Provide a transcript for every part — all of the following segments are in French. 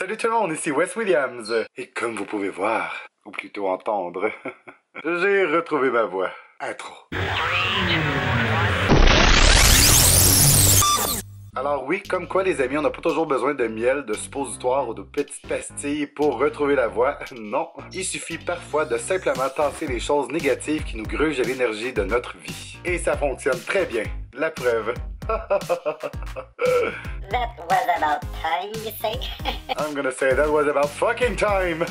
Salut tout le monde, ici Wes Williams. Et comme vous pouvez voir, ou plutôt entendre, j'ai retrouvé ma voix. Intro. Alors oui, comme quoi les amis, on n'a pas toujours besoin de miel, de suppositoire ou de petites pastilles pour retrouver la voix. Non, il suffit parfois de simplement tasser les choses négatives qui nous grugent à l'énergie de notre vie. Et ça fonctionne très bien. La preuve. That was about time, you say? I'm gonna say that was about fucking time.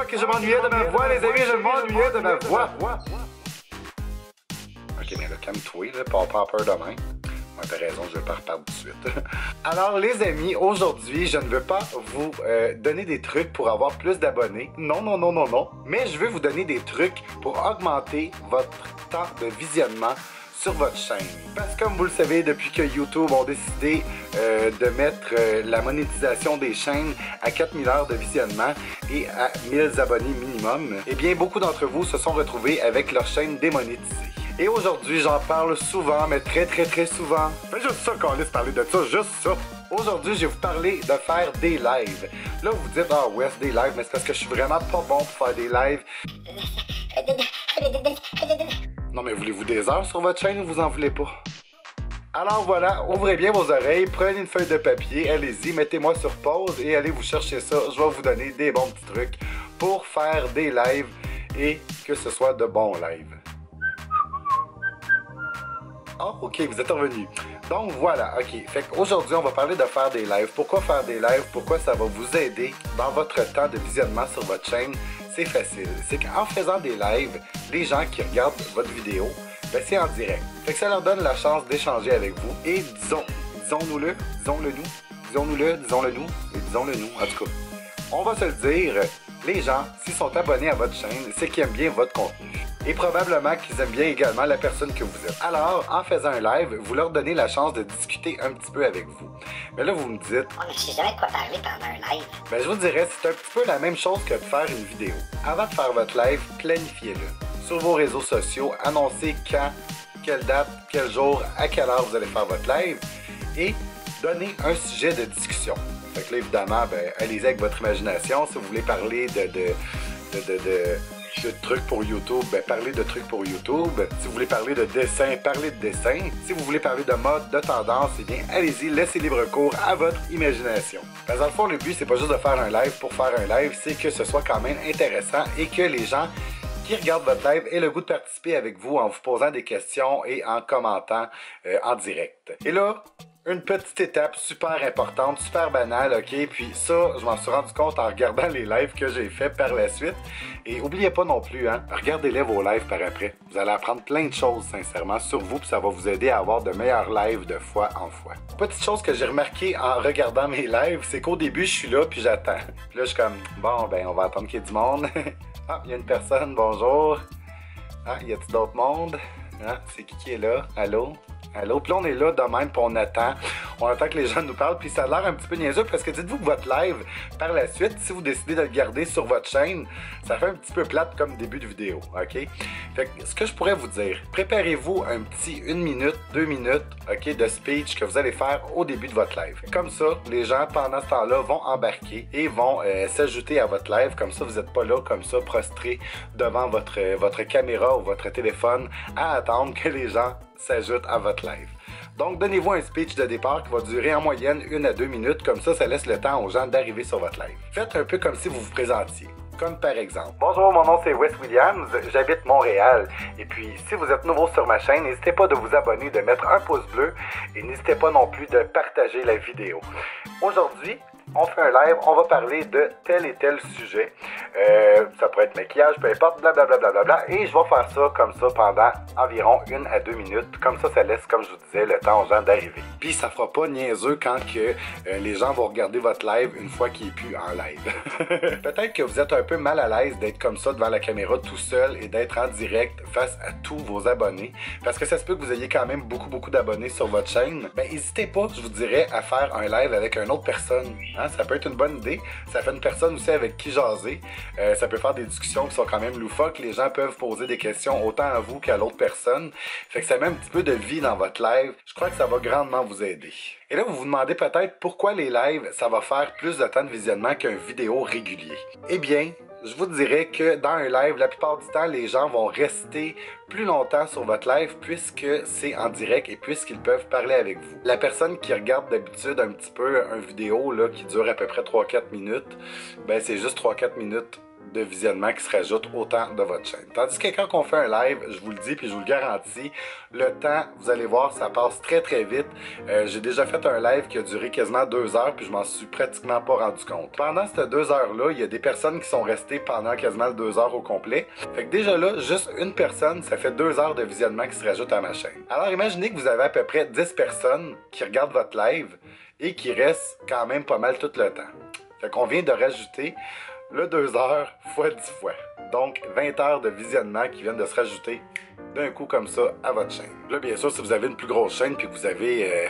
Que je m'ennuyais de ma voix, les amis, je m'ennuyais de ma voix. Ok, mais là, calme-toi, là, pas peur demain. Ouais, t'as raison, je vais pas reparler tout de suite. Alors, les amis, aujourd'hui, je ne veux pas vous donner des trucs pour avoir plus d'abonnés. Non. Mais je veux vous donner des trucs pour augmenter votre temps de visionnement sur votre chaîne. Parce que comme vous le savez, depuis que YouTube ont décidé de mettre la monétisation des chaînes à 4000 heures de visionnement et à 1000 abonnés minimum, eh bien, beaucoup d'entre vous se sont retrouvés avec leur chaîne démonétisée. Et aujourd'hui, j'en parle souvent, mais très souvent. Fais juste ça qu'on laisse parler de ça, juste ça. Aujourd'hui, je vais vous parler de faire des lives. Là, vous dites, ah ouais, c'est des lives, mais c'est parce que je suis vraiment pas bon pour faire des lives. Non, mais voulez-vous des heures sur votre chaîne ou vous en voulez pas? Alors voilà, ouvrez bien vos oreilles, prenez une feuille de papier, allez-y, mettez-moi sur pause et allez vous chercher ça. Je vais vous donner des bons petits trucs pour faire des lives et que ce soit de bons lives. Oh, ok, vous êtes revenus. Donc voilà, ok. Fait qu'aujourd'hui, on va parler de faire des lives. Pourquoi faire des lives? Pourquoi ça va vous aider dans votre temps de visionnement sur votre chaîne? C'est facile. C'est qu'en faisant des lives, les gens qui regardent votre vidéo, ben c'est en direct. Fait que ça leur donne la chance d'échanger avec vous. Et disons-nous-le nous, en tout cas. On va se le dire, les gens, s'ils sont abonnés à votre chaîne, c'est qu'ils aiment bien votre contenu. Et probablement qu'ils aiment bien également la personne que vous êtes. Alors, en faisant un live, vous leur donnez la chance de discuter un petit peu avec vous. Mais là, vous me dites... Oh, mais je sais jamais de quoi parler pendant un live. Ben, je vous dirais, c'est un petit peu la même chose que de faire une vidéo. Avant de faire votre live, planifiez-le. Sur vos réseaux sociaux, annoncez quand, quelle date, quel jour, à quelle heure vous allez faire votre live. Et donnez un sujet de discussion. Fait que là, évidemment, ben, allez-y avec votre imagination. Si vous voulez parler de trucs pour YouTube, ben parlez de trucs pour YouTube. Si vous voulez parler de dessin, parlez de dessin. Si vous voulez parler de mode, de tendance, eh bien, allez-y, laissez libre cours à votre imagination. Parce que dans le fond, le but, c'est pas juste de faire un live pour faire un live, c'est que ce soit quand même intéressant et que les gens qui regardent votre live aient le goût de participer avec vous en vous posant des questions et en commentant en direct. Et là, une petite étape super importante, super banale, ok? Puis ça, je m'en suis rendu compte en regardant les lives que j'ai fait par la suite. Et oubliez pas non plus, hein, regardez-les vos lives par après. Vous allez apprendre plein de choses, sincèrement, sur vous, puis ça va vous aider à avoir de meilleurs lives de fois en fois. Petite chose que j'ai remarqué en regardant mes lives, c'est qu'au début, je suis là, puis j'attends. Puis là, je suis comme, bon, ben, on va attendre qu'il y ait du monde. Ah, il y a une personne, bonjour. Ah, y a-t-il d'autres monde? Ah, c'est qui est là? Allô? Allô? Puis là, on est là de même, puis on attend. On attend que les gens nous parlent, puis ça a l'air un petit peu niaiseux, parce que dites-vous que votre live, par la suite, si vous décidez de le garder sur votre chaîne, ça fait un petit peu plate comme début de vidéo, ok? Fait que ce que je pourrais vous dire, préparez-vous un petit 1 minute, 2 minutes, ok, de speech que vous allez faire au début de votre live. Comme ça, les gens, pendant ce temps-là, vont embarquer et vont s'ajouter à votre live. Comme ça, vous n'êtes pas là, comme ça, prostré devant votre caméra ou votre téléphone à attendre que les gens s'ajoutent à votre live. Donc, donnez-vous un speech de départ qui va durer en moyenne 1 à 2 minutes. Comme ça laisse le temps aux gens d'arriver sur votre live. Faites un peu comme si vous vous présentiez. Comme par exemple, bonjour, mon nom c'est Wes Williams, j'habite Montréal. Et puis, si vous êtes nouveau sur ma chaîne, n'hésitez pas de vous abonner, de mettre un pouce bleu et n'hésitez pas non plus de partager la vidéo. Aujourd'hui, on fait un live, on va parler de tel et tel sujet. Ça pourrait être maquillage, peu importe, blablabla. Et je vais faire ça comme ça pendant environ 1 à 2 minutes. Comme ça laisse, comme je vous disais, le temps aux gens d'arriver. Puis ça fera pas niaiseux quand que les gens vont regarder votre live une fois qu'il est plus en live. Peut-être que vous êtes un peu mal à l'aise d'être comme ça devant la caméra tout seul et d'être en direct face à tous vos abonnés. Parce que ça se peut que vous ayez quand même beaucoup d'abonnés sur votre chaîne. Ben n'hésitez pas, je vous dirais, à faire un live avec une autre personne. Hein? Hein? Ça peut être une bonne idée. Ça fait une personne aussi avec qui jaser. Ça peut faire des discussions qui sont quand même loufoques. Les gens peuvent poser des questions autant à vous qu'à l'autre personne. Fait que ça met un petit peu de vie dans votre live. Je crois que ça va grandement vous aider. Et là, vous vous demandez peut-être pourquoi les lives, ça va faire plus de temps de visionnement qu'un vidéo régulier. Eh bien, je vous dirais que dans un live, la plupart du temps, les gens vont rester plus longtemps sur votre live puisque c'est en direct et puisqu'ils peuvent parler avec vous. La personne qui regarde d'habitude un petit peu une vidéo là, qui dure à peu près 3-4 minutes, ben c'est juste 3-4 minutes de visionnement qui se rajoute au temps de votre chaîne. Tandis que quand on fait un live, je vous le dis puis je vous le garantis, le temps, vous allez voir, ça passe très très vite. J'ai déjà fait un live qui a duré quasiment 2 heures puis je m'en suis pratiquement pas rendu compte. Pendant ces 2 heures-là, il y a des personnes qui sont restées pendant quasiment 2 heures au complet. Fait que déjà là, juste une personne, ça fait 2 heures de visionnement qui se rajoute à ma chaîne. Alors imaginez que vous avez à peu près 10 personnes qui regardent votre live et qui restent quand même pas mal tout le temps. Fait qu'on vient de rajouter le 2 heures fois 10 fois. Donc 20 heures de visionnement qui viennent de se rajouter d'un coup comme ça à votre chaîne. Là, bien sûr, si vous avez une plus grosse chaîne puis que vous avez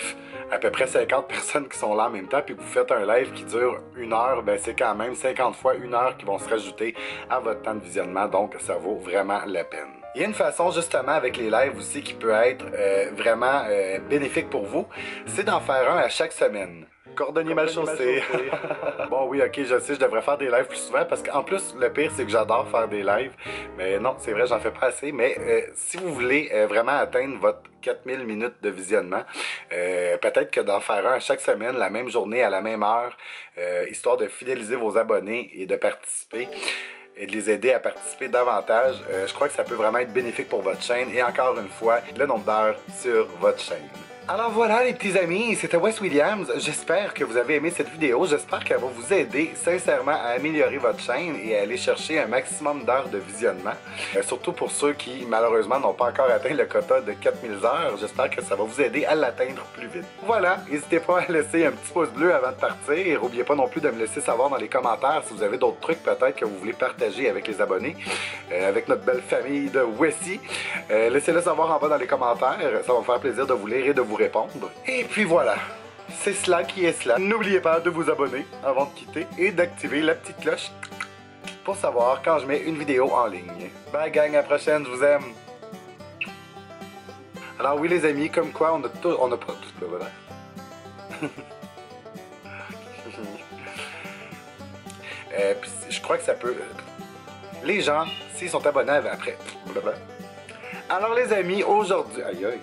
à peu près 50 personnes qui sont là en même temps puis que vous faites un live qui dure 1 heure, ben c'est quand même 50 fois 1 heure qui vont se rajouter à votre temps de visionnement. Donc, ça vaut vraiment la peine. Il y a une façon justement avec les lives aussi qui peut être vraiment bénéfique pour vous, c'est d'en faire un à chaque semaine. Cordonnier mal chaussé. Bon oui, ok, je sais, je devrais faire des lives plus souvent parce qu'en plus, le pire, c'est que j'adore faire des lives. Mais non, c'est vrai, j'en fais pas assez. Mais si vous voulez vraiment atteindre votre 4000 minutes de visionnement, peut-être que d'en faire un à chaque semaine, la même journée, à la même heure, histoire de fidéliser vos abonnés et de participer et de les aider à participer davantage, je crois que ça peut vraiment être bénéfique pour votre chaîne et encore une fois, le nombre d'heures sur votre chaîne. Alors voilà les petits amis, c'était Wes Williams. J'espère que vous avez aimé cette vidéo. J'espère qu'elle va vous aider sincèrement à améliorer votre chaîne et à aller chercher un maximum d'heures de visionnement. Surtout pour ceux qui malheureusement n'ont pas encore atteint le quota de 4000 heures. J'espère que ça va vous aider à l'atteindre plus vite. Voilà, n'hésitez pas à laisser un petit pouce bleu avant de partir. N'oubliez pas non plus de me laisser savoir dans les commentaires si vous avez d'autres trucs peut-être que vous voulez partager avec les abonnés, avec notre belle famille de Wessie. Laissez-le savoir en bas dans les commentaires. Ça va me faire plaisir de vous lire et de vous répondre. Et puis voilà, c'est cela qui est cela. N'oubliez pas de vous abonner avant de quitter et d'activer la petite cloche pour savoir quand je mets une vidéo en ligne. Bye gang, à la prochaine, je vous aime. Alors oui les amis, comme quoi on a pas tout le voilà. Puis je crois que ça peut... Les gens, s'ils sont abonnés après... Alors les amis, aujourd'hui... Aïe aïe.